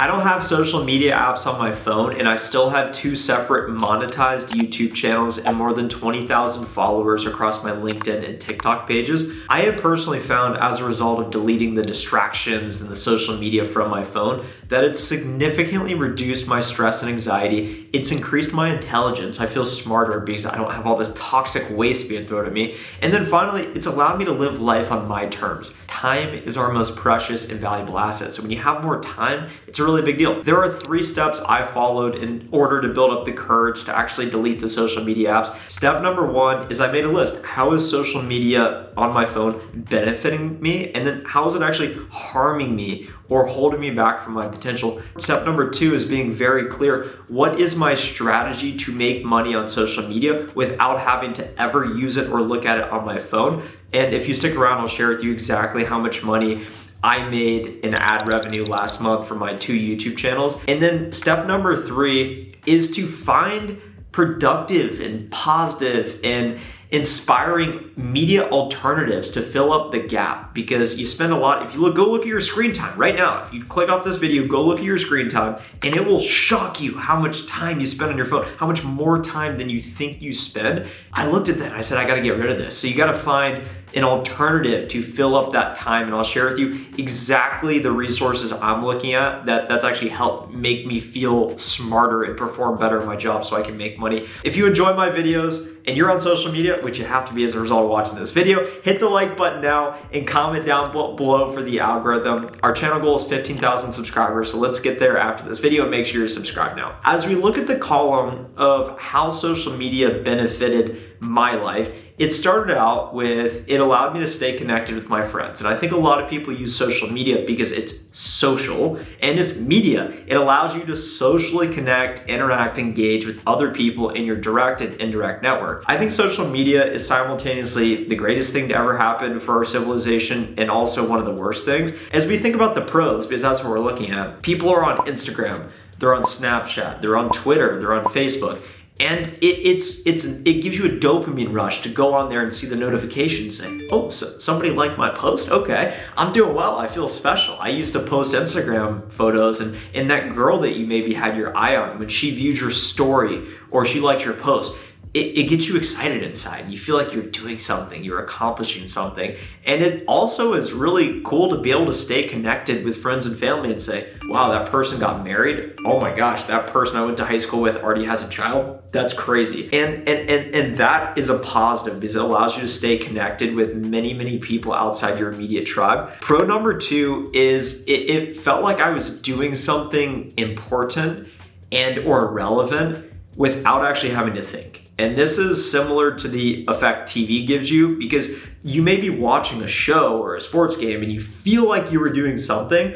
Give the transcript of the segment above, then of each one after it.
I don't have social media apps on my phone, and I still have 2 separate monetized YouTube channels and more than 20,000 followers across my LinkedIn and TikTok pages. I have personally found, as a result of deleting the distractions and the social media from my phone, that it's significantly reduced my stress and anxiety. It's increased my intelligence. I feel smarter because I don't have all this toxic waste being thrown at me. And then finally, it's allowed me to live life on my terms. Time is our most precious and valuable asset. So when you have more time, it's a really big deal. There are 3 steps I followed in order to build up the courage to actually delete the social media apps. Step number 1 is I made a list. How is social media on my phone benefiting me? And then how is it actually harming me or holding me back from my potential? Step number 2 is being very clear. What is my strategy to make money on social media without having to ever use it or look at it on my phone? And if you stick around, I'll share with you exactly how much money I made in ad revenue last month for my 2 YouTube channels. And then step number 3 is to find productive and positive and inspiring media alternatives to fill up the gap, because you spend a lot. If you go look at your screen time right now. If you click off this video, go look at your screen time, and it will shock you how much time you spend on your phone, how much more time than you think you spend. I looked at that and I said, I got to get rid of this. So you got to find an alternative to fill up that time, and I'll share with you exactly the resources I'm looking at that's actually helped make me feel smarter and perform better in my job so I can make money. If you enjoy my videos and you're on social media, which you have to be as a result of watching this video, hit the like button now and comment down below for the algorithm. Our channel goal is 15,000 subscribers, so let's get there after this video and make sure you're subscribed now. As we look at the column of how social media benefited my life, it started out with, it allowed me to stay connected with my friends. And I think a lot of people use social media because it's social and it's media. It allows you to socially connect, interact, engage with other people in your direct and indirect network. I think social media is simultaneously the greatest thing to ever happen for our civilization and also one of the worst things. As we think about the pros, because that's what we're looking at, people are on Instagram, they're on Snapchat, they're on Twitter, they're on Facebook. And it gives you a dopamine rush to go on there and see the notifications saying, oh, so somebody liked my post? Okay, I'm doing well, I feel special. I used to post Instagram photos, and that girl that you maybe had your eye on, when she viewed your story or she liked your post, it gets you excited inside. You feel like you're doing something, you're accomplishing something. And it also is really cool to be able to stay connected with friends and family and say, wow, that person got married. Oh my gosh, that person I went to high school with already has a child. That's crazy. And that is a positive because it allows you to stay connected with many, many people outside your immediate tribe. Pro number 2 is it felt like I was doing something important and or relevant without actually having to think. And this is similar to the effect TV gives you, because you may be watching a show or a sports game and you feel like you were doing something,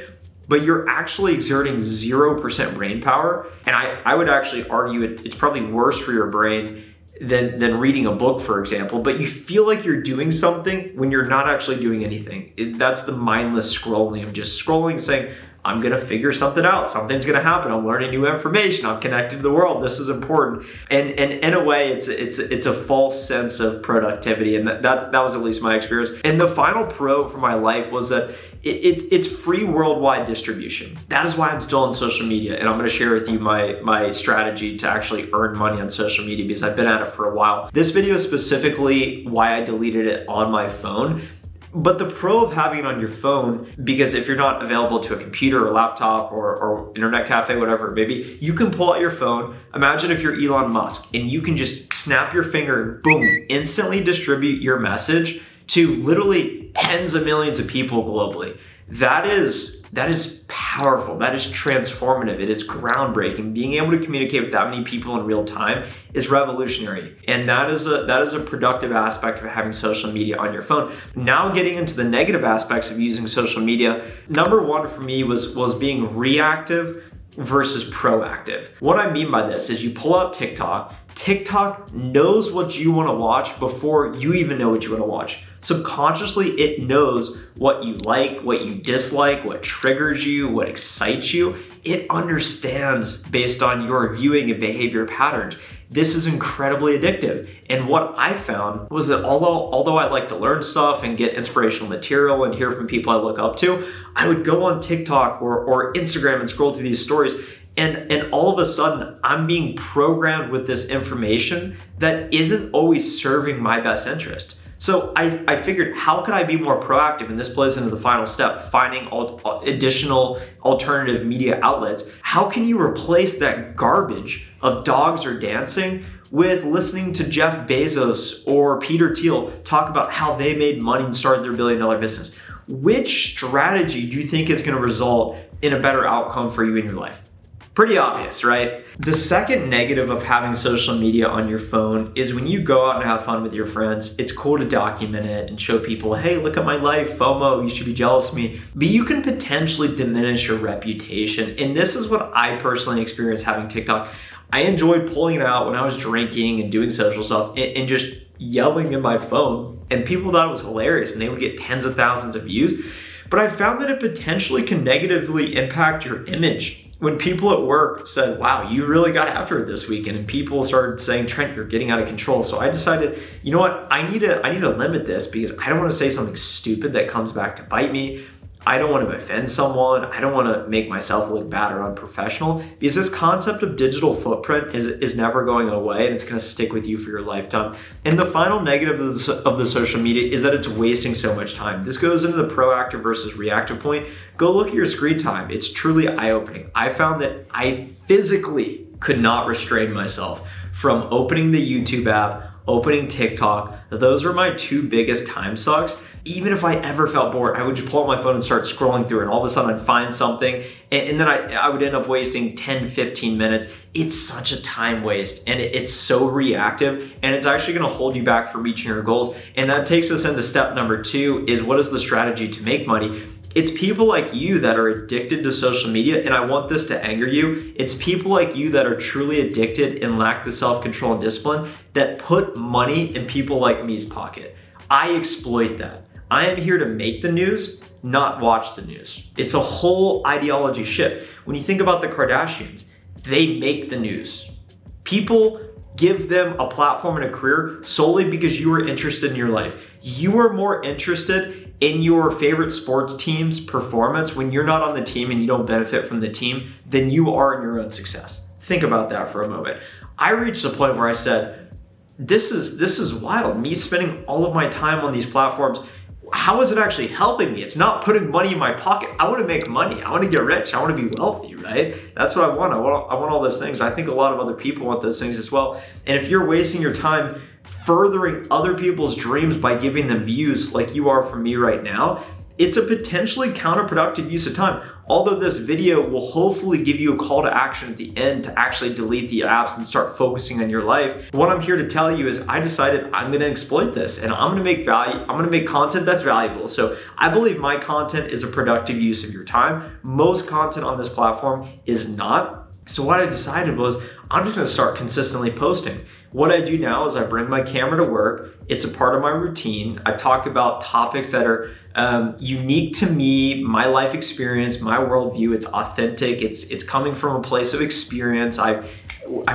but you're actually exerting 0% brain power. And I would actually argue it's probably worse for your brain than reading a book, for example, but you feel like you're doing something when you're not actually doing anything. That's the mindless scrolling of just scrolling, saying, I'm gonna figure something out. Something's gonna happen. I'm learning new information. I'm connected to the world. This is important. And in a way, it's a false sense of productivity. And that was at least my experience. And the final pro for my life was that it's free worldwide distribution. That is why I'm still on social media. And I'm gonna share with you my strategy to actually earn money on social media, because I've been at it for a while. This video is specifically why I deleted it on my phone. But the pro of having it on your phone, because if you're not available to a computer or laptop or internet cafe, whatever it may be, you can pull out your phone. Imagine if you're Elon Musk and you can just snap your finger and boom, instantly distribute your message to literally tens of millions of people globally. That is powerful. That is transformative. It is groundbreaking. Being able to communicate with that many people in real time is revolutionary. And that is a productive aspect of having social media on your phone. Now getting into the negative aspects of using social media, number 1 for me was being reactive versus proactive. What I mean by this is you pull out TikTok. TikTok knows what you want to watch before you even know what you want to watch. Subconsciously, it knows what you like, what you dislike, what triggers you, what excites you. It understands based on your viewing and behavior patterns. This is incredibly addictive. And what I found was that although I like to learn stuff and get inspirational material and hear from people I look up to, I would go on TikTok or Instagram and scroll through these stories. And all of a sudden, I'm being programmed with this information that isn't always serving my best interest. So I figured, how could I be more proactive? And this plays into the final step, finding additional alternative media outlets. How can you replace that garbage of dogs or dancing with listening to Jeff Bezos or Peter Thiel talk about how they made money and started their billion-dollar business? Which strategy do you think is going to result in a better outcome for you in your life? Pretty obvious, right? The second negative of having social media on your phone is when you go out and have fun with your friends, it's cool to document it and show people, hey, look at my life, FOMO, you should be jealous of me. But you can potentially diminish your reputation. And this is what I personally experienced having TikTok. I enjoyed pulling it out when I was drinking and doing social stuff and just yelling in my phone. And people thought it was hilarious and they would get tens of thousands of views. But I found that it potentially can negatively impact your image. When people at work said, wow, you really got after it this weekend, and people started saying, Trent, you're getting out of control. So I decided, you know what, I need to limit this because I don't want to say something stupid that comes back to bite me. I don't want to offend someone. I don't want to make myself look bad or unprofessional, because this concept of digital footprint is never going away, and it's going to stick with you for your lifetime. And the final negative of the social media is that it's wasting so much time. This goes into the proactive versus reactive point. Go look at your screen time. It's truly eye-opening. I found that I physically could not restrain myself from opening the YouTube app, opening TikTok. Those were my two biggest time sucks. Even if I ever felt bored, I would just pull out my phone and start scrolling through it. And all of a sudden I'd find something and then I would end up wasting 10, 15 minutes. It's such a time waste and it's so reactive, and it's actually gonna hold you back from reaching your goals. And that takes us into step number 2, is what is the strategy to make money? It's people like you that are addicted to social media, and I want this to anger you. It's people like you that are truly addicted and lack the self-control and discipline that put money in people like me's pocket. I exploit that. I am here to make the news, not watch the news. It's a whole ideology shift. When you think about the Kardashians, they make the news. People give them a platform and a career solely because you are interested in your life. You are more interested in your favorite sports team's performance when you're not on the team and you don't benefit from the team than you are in your own success. Think about that for a moment. I reached a point where I said, this is wild. Me spending all of my time on these platforms, how is it actually helping me? It's not putting money in my pocket. I want to make money. I want to get rich. I want to be wealthy, right? That's what I want. I want all those things. I think a lot of other people want those things as well. And if you're wasting your time furthering other people's dreams by giving them views like you are for me right now, it's a potentially counterproductive use of time. Although this video will hopefully give you a call to action at the end to actually delete the apps and start focusing on your life, what I'm here to tell you is I decided I'm gonna exploit this and I'm gonna make value. I'm gonna make content that's valuable. So I believe my content is a productive use of your time. Most content on this platform is not. So what I decided was I'm just gonna start consistently posting. What I do now is I bring my camera to work. It's a part of my routine. I talk about topics that are unique to me, my life experience, my worldview. It's authentic. It's coming from a place of experience. I've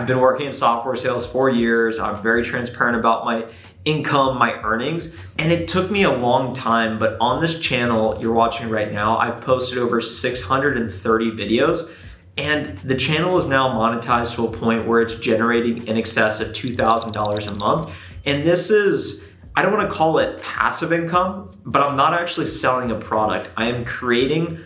been working in software sales 4 years. I'm very transparent about my income, my earnings, and it took me a long time, but on this channel you're watching right now, I've posted over 630 videos. And the channel is now monetized to a point where it's generating in excess of $2,000 a month. And this is, I don't want to call it passive income, but I'm not actually selling a product. I'm creating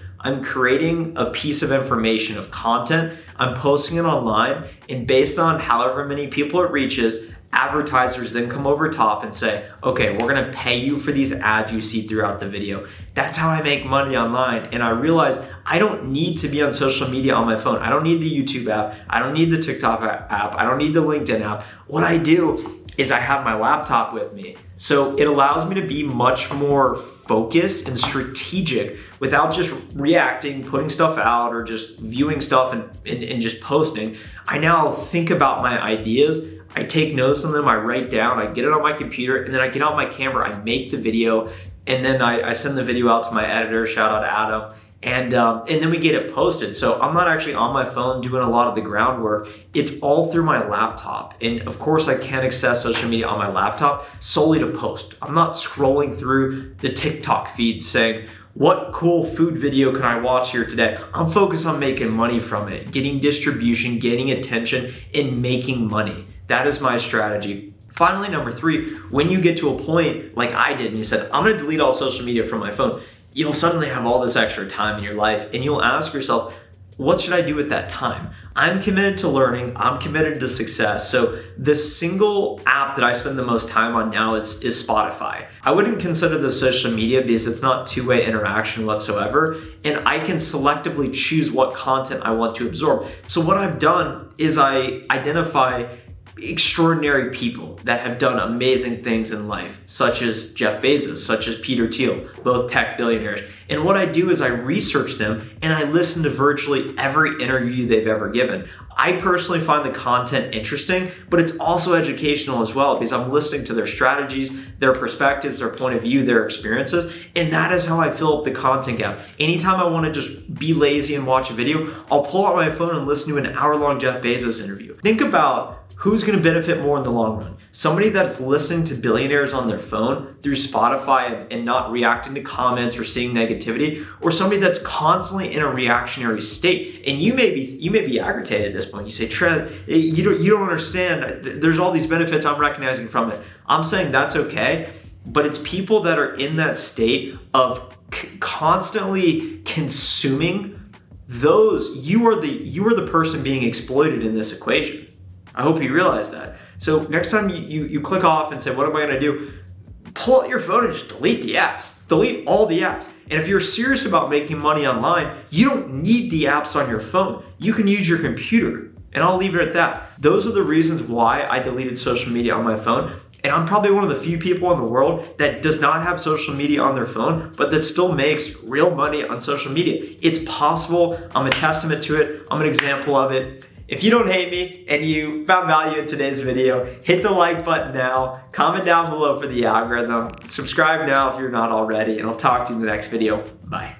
a piece of information, of content. I'm posting it online, and based on however many people it reaches, advertisers then come over top and say, okay, we're gonna pay you for these ads you see throughout the video. That's how I make money online. And I realized I don't need to be on social media on my phone. I don't need the YouTube app. I don't need the TikTok app. I don't need the LinkedIn app. What I do is I have my laptop with me. So it allows me to be much more focused and strategic without just reacting, putting stuff out, or just viewing stuff and just posting. I now think about my ideas. I take notes on them, I write down, I get it on my computer, and then I get out my camera, I make the video, and then I send the video out to my editor, shout out to Adam, and then we get it posted. So I'm not actually on my phone doing a lot of the groundwork. It's all through my laptop. And of course I can't access social media on my laptop solely to post. I'm not scrolling through the TikTok feed saying, what cool food video can I watch here today? I'm focused on making money from it, getting distribution, getting attention, and making money. That is my strategy. Finally, number 3, when you get to a point like I did and you said, I'm gonna delete all social media from my phone, you'll suddenly have all this extra time in your life and you'll ask yourself, what should I do with that time? I'm committed to learning, I'm committed to success. So the single app that I spend the most time on now is Spotify. I wouldn't consider this social media because it's not two-way interaction whatsoever, and I can selectively choose what content I want to absorb. So what I've done is I identify extraordinary people that have done amazing things in life, such as Jeff Bezos, such as Peter Thiel, both tech billionaires. And what I do is I research them and I listen to virtually every interview they've ever given. I personally find the content interesting, but it's also educational as well because I'm listening to their strategies, their perspectives, their point of view, their experiences, and that is how I fill up the content gap. Anytime I want to just be lazy and watch a video, I'll pull out my phone and listen to an hour-long Jeff Bezos interview. Think about who's going to benefit more in the long run? Somebody that's listening to billionaires on their phone through Spotify and not reacting to comments or seeing negativity, or somebody that's constantly in a reactionary state. And you may be aggravated at this point. You say, Trev, you don't understand. There's all these benefits I'm recognizing from it. I'm saying that's okay, but it's people that are in that state of constantly consuming those. You are the person being exploited in this equation. I hope you realize that. So next time you click off and say, what am I gonna do? Pull out your phone and just delete the apps. Delete all the apps. And if you're serious about making money online, you don't need the apps on your phone. You can use your computer. And I'll leave it at that. Those are the reasons why I deleted social media on my phone. And I'm probably one of the few people in the world that does not have social media on their phone, but that still makes real money on social media. It's possible. I'm a testament to it. I'm an example of it. If you don't hate me and you found value in today's video, hit the like button now, comment down below for the algorithm, subscribe now if you're not already, and I'll talk to you in the next video. Bye.